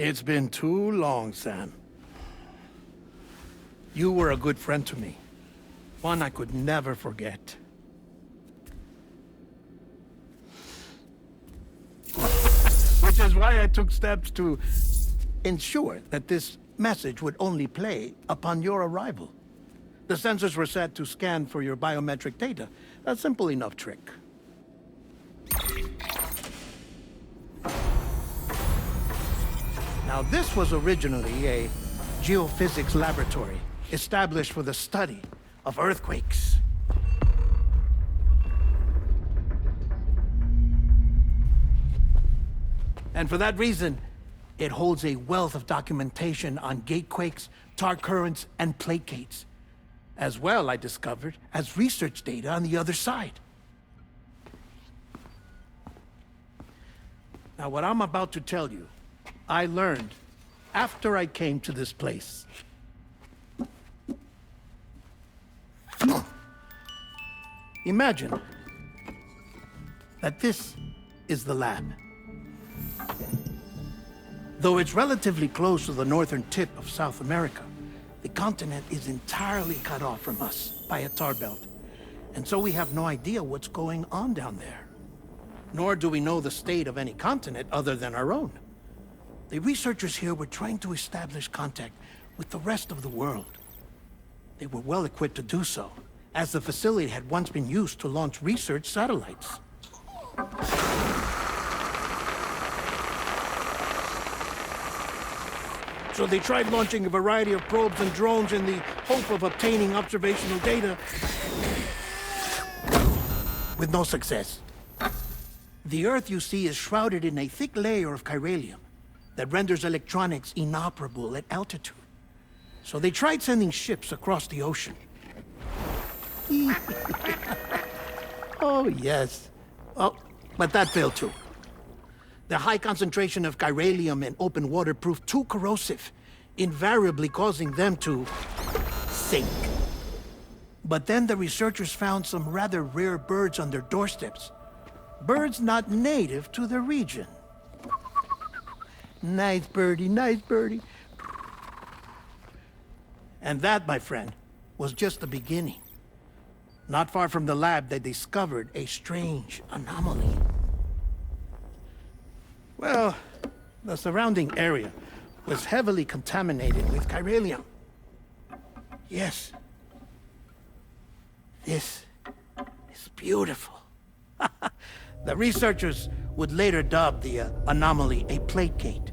It's been too long, Sam. You were a good friend to me. One I could never forget. Which is why I took steps to ensure that this message would only play upon your arrival. The sensors were set to scan for your biometric data. A simple enough trick. Now, this was originally a geophysics laboratory established for the study of earthquakes. And for that reason, it holds a wealth of documentation on gatequakes, tar currents, and plate gates. As well, I discovered, as research data on the other side. Now, what I'm about to tell you, I learned after I came to this place. Imagine that this is the lab. Though it's relatively close to the northern tip of South America, the continent is entirely cut off from us by a tar belt. And so we have no idea what's going on down there. Nor do we know the state of any continent other than our own. The researchers here were trying to establish contact with the rest of the world. They were well equipped to do so, as the facility had once been used to launch research satellites. So they tried launching a variety of probes and drones in the hope of obtaining observational data, with no success. The Earth, you see, is shrouded in a thick layer of chiralium that renders electronics inoperable at altitude. So they tried sending ships across the ocean. Oh, yes. Oh, but that failed too. The high concentration of chiralium in open water proved too corrosive, invariably causing them to sink. But then the researchers found some rather rare birds on their doorsteps. Birds not native to the region. Nice birdie, nice birdie. And that, my friend, was just the beginning. Not far from the lab, they discovered a strange anomaly. Well, the surrounding area was heavily contaminated with chiralium. Yes. This is beautiful. The researchers would later dub the anomaly a plate gate.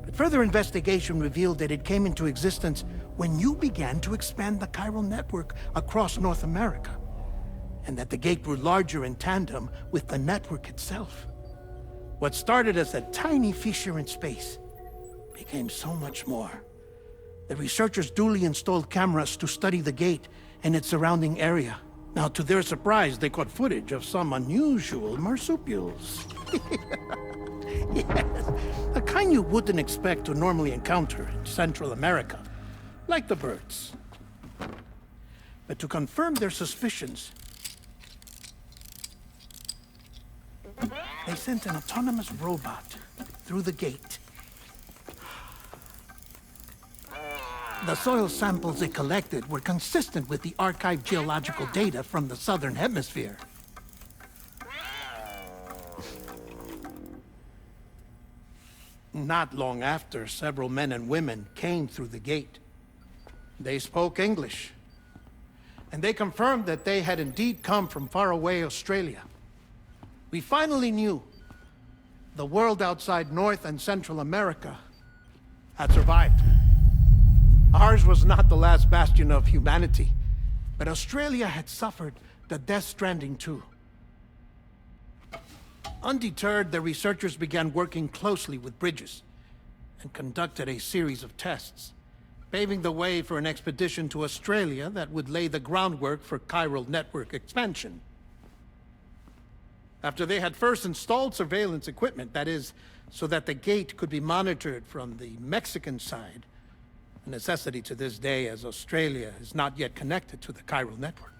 But further investigation revealed that it came into existence when you began to expand the chiral network across North America, and that the gate grew larger in tandem with the network itself. What started as a tiny fissure in space became so much more. The researchers duly installed cameras to study the gate and its surrounding area. Now, to their surprise, they caught footage of some unusual marsupials. Yes, a kind you wouldn't expect to normally encounter in Central America, like the birds. But to confirm their suspicions, they sent an autonomous robot through the gate. The soil samples it collected were consistent with the archived geological data from the southern hemisphere. Not long after, several men and women came through the gate. They spoke English, and they confirmed that they had indeed come from faraway Australia. We finally knew the world outside North and Central America had survived. Ours was not the last bastion of humanity, but Australia had suffered the death stranding too. Undeterred, the researchers began working closely with Bridges and conducted a series of tests, paving the way for an expedition to Australia that would lay the groundwork for chiral network expansion. After they had first installed surveillance equipment, that is, so that the gate could be monitored from the Mexican side, a necessity to this day as Australia is not yet connected to the chiral network.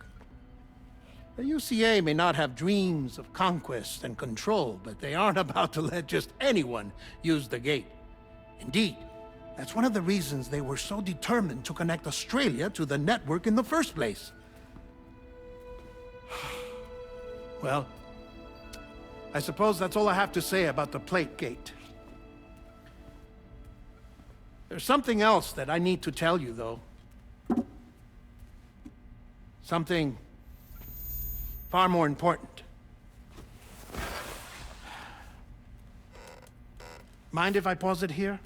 The UCA may not have dreams of conquest and control, but they aren't about to let just anyone use the gate. Indeed, that's one of the reasons they were so determined to connect Australia to the network in the first place. Well, I suppose that's all I have to say about the Plate Gate. There's something else that I need to tell you, though. Something far more important. Mind if I pause it here?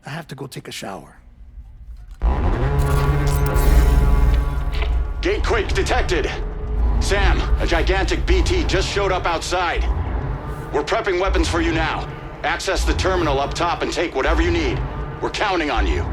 I have to go take a shower. Gate quake detected. Sam, a gigantic BT just showed up outside. We're prepping weapons for you now. Access the terminal up top and take whatever you need. We're counting on you.